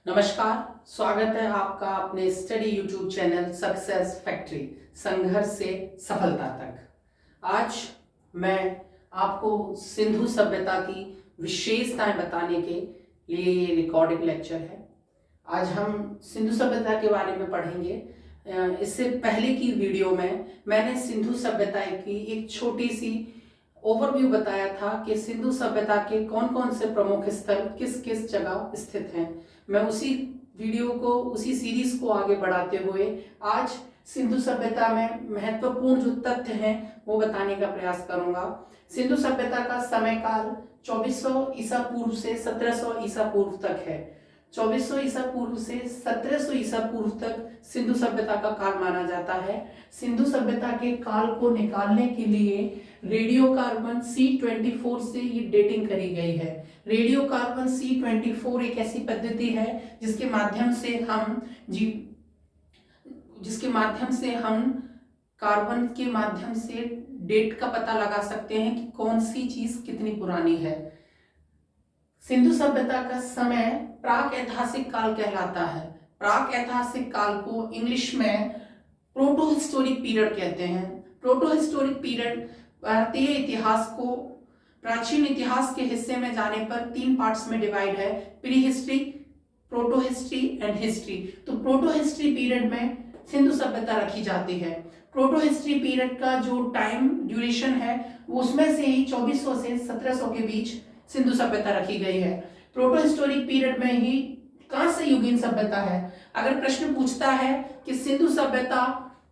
नमस्कार। स्वागत है आपका अपने study YouTube channel success factory, संघर्ष से सफलता तक। आज मैं आपको सिंधु सभ्यता की विशेषताएं बताने के लिए ये रिकॉर्डिंग लेक्चर है। आज हम सिंधु सभ्यता के बारे में पढ़ेंगे। इससे पहले की वीडियो में मैंने सिंधु सभ्यता की एक छोटी सी ओवरव्यू बताया था कि सिंधु सभ्यता के कौन कौन से प्रमुख स्थल किस किस जगह स्थित हैं। मैं उसी वीडियो को, उसी सीरीज को आगे बढ़ाते हुए आज सिंधु सभ्यता में महत्वपूर्ण जो तथ्य हैं वो बताने का प्रयास करूंगा। सिंधु सभ्यता का समय काल 2400 ईसा पूर्व से 1700 ईसा पूर्व तक है। 2400 ईसा पूर्व से 1700 ईसा पूर्व तक सिंधु सभ्यता का काल माना जाता है। सिंधु सभ्यता के काल को निकालने के लिए रेडियो कार्बन C24 से ये डेटिंग करी गई है। रेडियो कार्बन C24 एक ऐसी पद्धति है जिसके माध्यम से हम कार्बन के माध्यम से डेट का पता लगा सकते हैं कि कौन सी चीज कितनी पुरानी है। सिंधु सभ्यता का समय प्राक ऐतिहासिक काल कहलाता है। प्राक ऐतिहासिक काल को इंग्लिश में प्रोटो हिस्टोरिक पीरियड कहते हैं। प्रोटो हिस्टोरिक पीरियड भारतीय इतिहास को प्राचीन इतिहास के हिस्से में जाने पर 3 पार्ट्स में डिवाइड है: pre history, proto history and history. तो प्रोटो हिस्ट्री पीरियड में सिंधु सभ्यता रखी जाती है। प्रोटो हिस्ट्री पीरियड का जो टाइम ड्यूरेशन है वो उसमें से ही 2400 से 1700 के बीच सिंधु सभ्यता रखी गई है। प्रोटो हिस्टोरिक पीरियड में ही कांस्य युगीन सभ्यता है। अगर प्रश्न पूछता है कि सिंधु सभ्यता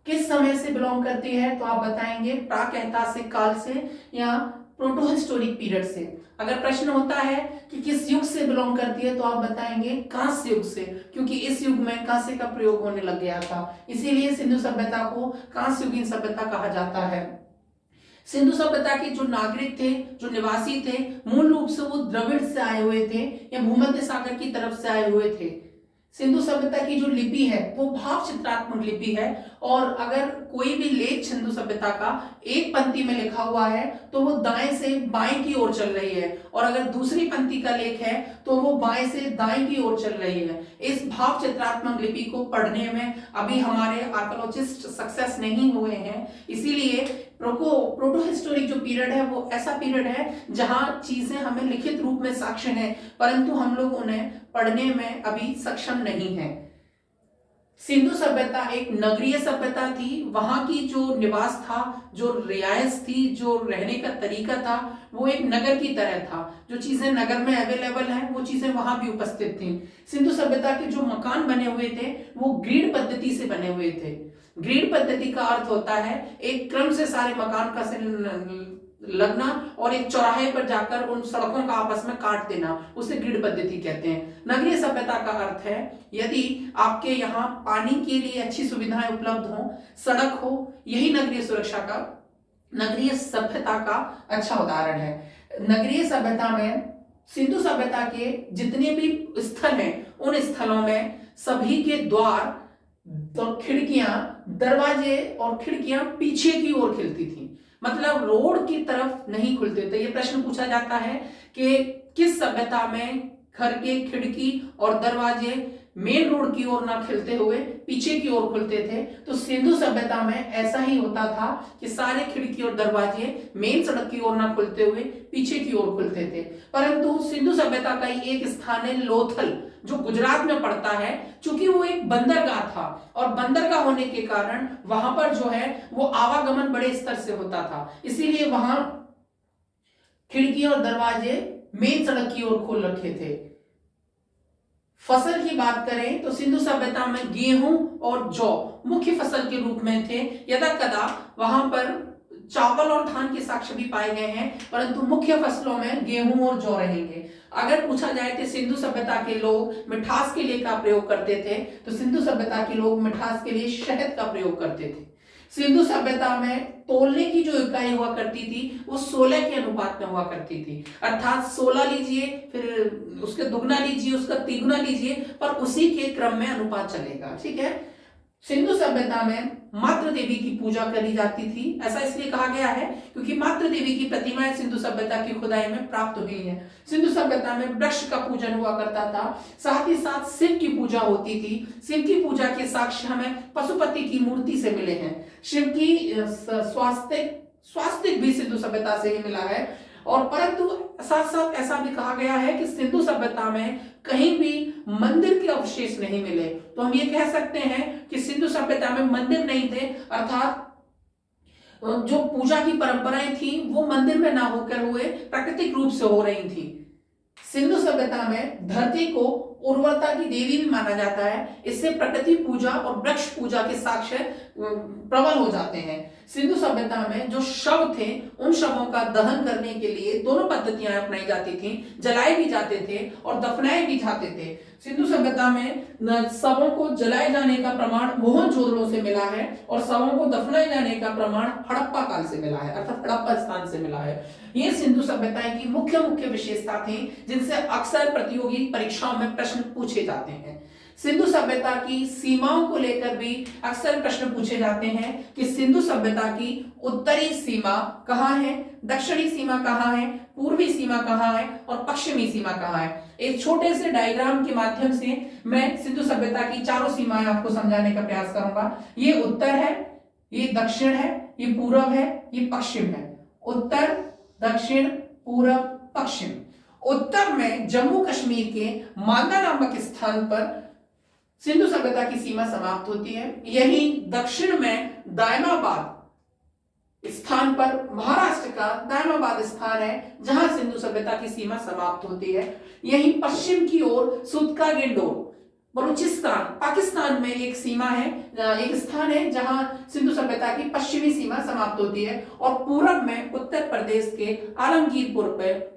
किस समय से बिलोंग करती है तो आप बताएंगे प्राक ऐतिहासिक काल से या प्रोटो हिस्टोरिक पीरियड से। अगर प्रश्न होता है कि किस युग से बिलोंग करती है तो आप बताएंगे कांस्य युग से, क्योंकि इस युग में कांस्य का प्रयोग होने लग गया था, इसीलिए सिंधु सभ्यता को कांस्य युगीन सभ्यता कहा जाता है। सिंधु सभ्यता के जो नागरिक थे, जो निवासी थे, मूल रूप से वो द्रविड़ से आए हुए थे या भूमध्य सागर की तरफ से आए हुए थे। सिंधु सभ्यता की जो लिपि है वो भाव चित्रात्मक लिपि है, और अगर कोई भी लेख सिंधु सभ्यता का एक पंक्ति में लिखा हुआ है तो वो दाएं से बाएं की ओर चल रही है, और अगर दूसरी पंक्ति का लेख है तो वो बाएं से दाएं की ओर चल रही है। इस भाव चित्रात्मक लिपि को पढ़ने में अभी हमारे आर्कियोलॉजिस्ट सक्सेस नहीं हुए हैं, इसीलिए प्रोटो हिस्टोरिक जो पीरियड है वो ऐसा पीरियड है जहां चीजें हमें लिखित रूप में साक्ष्य हैं, परंतु हम लोग उन्हें पढ़ने में अभी सक्षम नहीं हैं। सिंधु सभ्यता एक नगरीय सभ्यता थी। वहां की जो निवास था, जो रियायत थी, जो रहने का तरीका था वो एक नगर की तरह था। जो चीजें नगर में अवेलेबल हैं वो चीजें वहां भी उपस्थित थी। सिंधु सभ्यता के जो मकान बने हुए थे वो ग्रीड पद्धति से बने हुए थे। ग्रीड पद्धति का अर्थ होता है एक क्रम से सारे मकान का लगना और एक चौराहे पर जाकर उन सड़कों का आपस में काट देना, उसे ग्रिड पद्धति कहते हैं। नगरीय सभ्यता का अर्थ है यदि आपके यहाँ पानी के लिए अच्छी सुविधाएं उपलब्ध हो, सड़क हो, यही नगरीय सभ्यता का अच्छा उदाहरण है। नगरीय सभ्यता में सिंधु सभ्यता के जितने भी स्थल हैं उन स्थलों में सभी के द्वार, खिड़कियां, दरवाजे और खिड़कियां पीछे की ओर खिलती थी, मतलब रोड की तरफ नहीं खुलते थे। ये प्रश्न पूछा जाता है कि किस सभ्यता में घर के खिड़की और दरवाजे मेन रोड की ओर ना खिलते हुए पीछे की ओर खुलते थे। तो सिंधु सभ्यता में ऐसा ही होता था कि सारे खिड़की और दरवाजे मेन सड़क की ओर ना खुलते हुए पीछे की ओर खुलते थे। परंतु सिंधु सभ्यता का ही एक स्थान है लोथल, जो गुजरात में पड़ता है। चूंकि वो एक बंदरगाह था और बंदरगाह होने के कारण वहां पर जो है वो आवागमन बड़े स्तर से होता था, इसीलिए वहां खिड़की और दरवाजे मेन सड़क की ओर खोल रखे थे। फसल की बात करें तो सिंधु सभ्यता में गेहूं और जौ मुख्य फसल के रूप में थे। यदा कदा वहां पर चावल और धान के साक्ष्य भी पाए गए हैं, परंतु मुख्य फसलों में गेहूं और जौ रहेंगे। अगर पूछा जाए कि सिंधु सभ्यता के लोग मिठास के लिए क्या प्रयोग करते थे, तो सिंधु सभ्यता के लोग मिठास के लिए शहद का प्रयोग करते थे। सिंधु सभ्यता में तोलने की जो इकाई हुआ करती थी वो 16 के अनुपात में हुआ करती थी, अर्थात 16 लीजिए, फिर उसके दुगना लीजिए, उसका तिगुना लीजिए, पर उसी के क्रम में अनुपात चलेगा। ठीक है। सिंधु सभ्यता में मातृ देवी की पूजा करी जाती थी। ऐसा इसलिए कहा गया है क्योंकि मातृ देवी की प्रतिमाएं सिंधु सभ्यता की खुदाई में प्राप्त हुई है। सिंधु सभ्यता में वृक्ष का पूजन हुआ करता था, साथ ही साथ शिव की पूजा होती थी। शिव की पूजा के साक्ष्य हमें पशुपति की मूर्ति से मिले हैं। शिव की स्वास्तिक भी सिंधु सभ्यता से ही मिला है। और परंतु साथ साथ ऐसा भी कहा गया है कि सिंधु सभ्यता में कहीं भी मंदिर के अवशेष नहीं मिले। तो हम ये कह सकते हैं कि सिंधु सभ्यता में मंदिर नहीं थे, अर्थात जो पूजा की परंपराएं थी वो मंदिर में ना होकर हुए प्राकृतिक रूप से हो रही थी। सिंधु सभ्यता में धरती को उर्वरता की देवी भी माना जाता है। इससे प्रकृति पूजा और वृक्ष पूजा के साक्ष्य प्रबल हो जाते हैं। सिंधु सभ्यता में जो शव थे उन शवों का दहन करने के लिए दोनों पद्धतियां अपनाई जाती थी, जलाए भी जाते थे और दफनाए भी जाते थे। सिंधु सभ्यता में शवों को जलाए जाने का प्रमाण मोहनजोदड़ो से मिला है और शवों को दफनाए जाने का प्रमाण हड़प्पा काल से मिला है, अर्थात हड़प्पा स्थान से मिला है। ये सिंधु सभ्यता की मुख्य विशेषता थी जिनसे अक्सर प्रतियोगी परीक्षाओं में प्रश्न पूछे जाते हैं। सिंधु सभ्यता की सीमाओं को लेकर भी अक्सर प्रश्न पूछे जाते हैं कि सिंधु सभ्यता की उत्तरी सीमा कहाँ है, दक्षिणी सीमा कहाँ है, पूर्वी सीमा कहाँ है और पश्चिमी सीमा कहाँ है। एक छोटे से डायग्राम के माध्यम से मैं सिंधु सभ्यता की चारों सीमाएं आपको समझाने का प्रयास करूंगा। ये उत्तर है, ये दक्षिण है, ये पूर्व है, ये पश्चिम है। उत्तर, दक्षिण, पूर्व, पश्चिम। उत्तर में जम्मू कश्मीर के मांदा नामक स्थान पर सिंधु सभ्यता की सीमा समाप्त होती है। यही दक्षिण में दायमाबाद स्थान पर महाराष्ट्र का दायमाबाद स्थान है जहां सिंधु सभ्यता की सीमा समाप्त होती है। यही पश्चिम की ओर सुदका गेंडोर बलूचिस्तान पाकिस्तान में एक सीमा है, एक स्थान है जहां सिंधु सभ्यता की पश्चिमी सीमा समाप्त होती है। और पूरब में उत्तर प्रदेश के आलमगीरपुर पर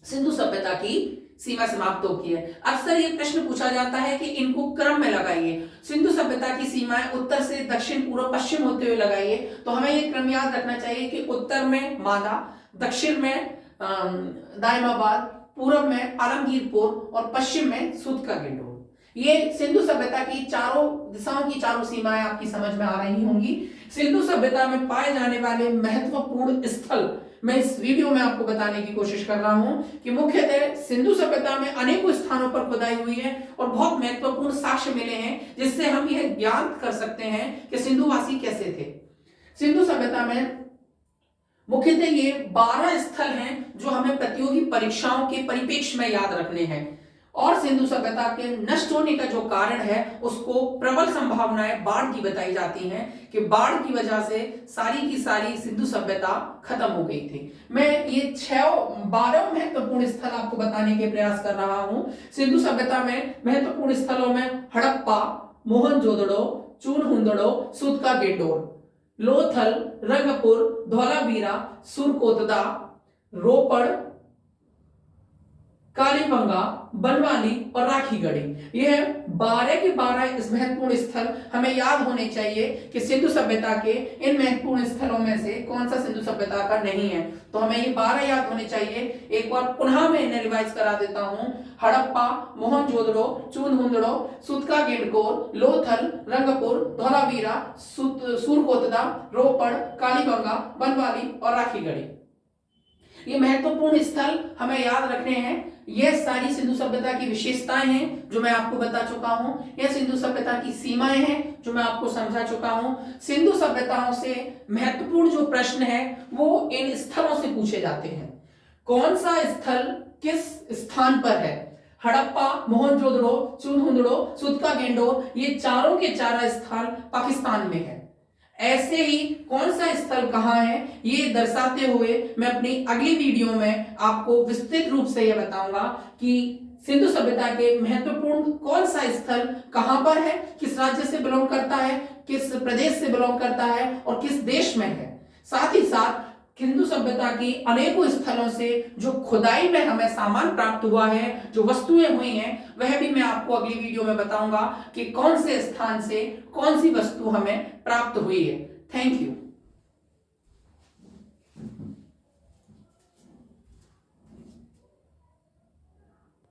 सिंधु सभ्यता की सीमा समाप्त होती है। अक्सर ये प्रश्न पूछा जाता है कि इनको क्रम में लगाइए, सिंधु सभ्यता की सीमाएं उत्तर से दक्षिण, पूर्व, पश्चिम होते हुए लगाइए। तो हमें ये क्रम याद रखना चाहिए कि उत्तर में मादा, दक्षिण में दायमाबाद, पूर्व में आलमगीरपुर और पश्चिम में सुदका गेंडोर। ये सिंधु सभ्यता की चारों दिशाओं की चारों सीमाएं आपकी समझ में आ रही होंगी। सिंधु सभ्यता में पाए जाने वाले महत्वपूर्ण स्थल मैं इस वीडियो में आपको बताने की कोशिश कर रहा हूं कि मुख्यतः सिंधु सभ्यता में अनेकों स्थानों पर खुदाई हुई है और बहुत महत्वपूर्ण साक्ष्य मिले हैं जिससे हम यह ज्ञान कर सकते हैं कि सिंधुवासी कैसे थे। सिंधु सभ्यता में मुख्यतः ये 12 स्थल हैं जो हमें प्रतियोगी परीक्षाओं के परिप्रेक्ष्य में याद रखने हैं। और सिंधु सभ्यता के नष्ट होने का जो कारण है उसको प्रबल संभावनाएं बाढ़ की बताई जाती हैं कि बाढ़ की वजह से सारी की सारी सिंधु सभ्यता खत्म हो गई थी। मैं ये 12 महत्वपूर्ण स्थल आपको बताने के प्रयास कर रहा हूं। सिंधु सभ्यता में महत्वपूर्ण स्थलों में हड़प्पा, मोहनजोदड़ो, चूनहुंदड़ो, सुदका गेंडोर, लोथल, रंगपुर, धौलावीरा, सुरकोतदा, रोपड़, कालीबंगा, बनवाली और राखीगढ़ी। यह 12 के 12 इस महत्वपूर्ण स्थल हमें याद होने चाहिए कि सिंधु सभ्यता के इन महत्वपूर्ण स्थलों में से कौन सा सिंधु सभ्यता का नहीं है। तो हमें ये 12 याद होने चाहिए। एक बार पुनः मैं इन्हें रिवाइज करा देता हूं। हड़प्पा, मोहनजोदड़ो, चूनहुंदड़ो, सुदका गेंडोर, लोथल, रंगपुर, धौलावीरा, सुरकोतदा, रोपड़, कालीबंगा, बनवाली और राखीगढ़ी। ये महत्वपूर्ण स्थल हमें याद रखने हैं। यह सारी सिंधु सभ्यता की विशेषताएं हैं जो मैं आपको बता चुका हूं। यह सिंधु सभ्यता की सीमाएं हैं जो मैं आपको समझा चुका हूं। सिंधु सभ्यताओं से महत्वपूर्ण जो प्रश्न है वो इन स्थलों से पूछे जाते हैं। कौन सा स्थल किस स्थान पर है? हड़प्पा, मोहनजोदड़ो, चूनहुंदड़ो, सुदका गेंडोर, ये चारों के चार स्थान पाकिस्तान में है। ऐसे ही कौन सा स्थल कहां है ये दर्शाते हुए मैं अपनी अगली वीडियो में आपको विस्तृत रूप से यह बताऊंगा कि सिंधु सभ्यता के महत्वपूर्ण कौन सा स्थल कहां पर है, किस राज्य से बिलोंग करता है, किस प्रदेश से बिलोंग करता है और किस देश में है। साथ ही साथ सिंधु सभ्यता की अनेकों स्थलों से जो खुदाई में हमें सामान प्राप्त हुआ है, जो वस्तुएं हुई हैं, वह भी मैं आपको अगली वीडियो में बताऊंगा कि कौन से स्थान से कौन सी वस्तु हमें प्राप्त हुई है। Thank you.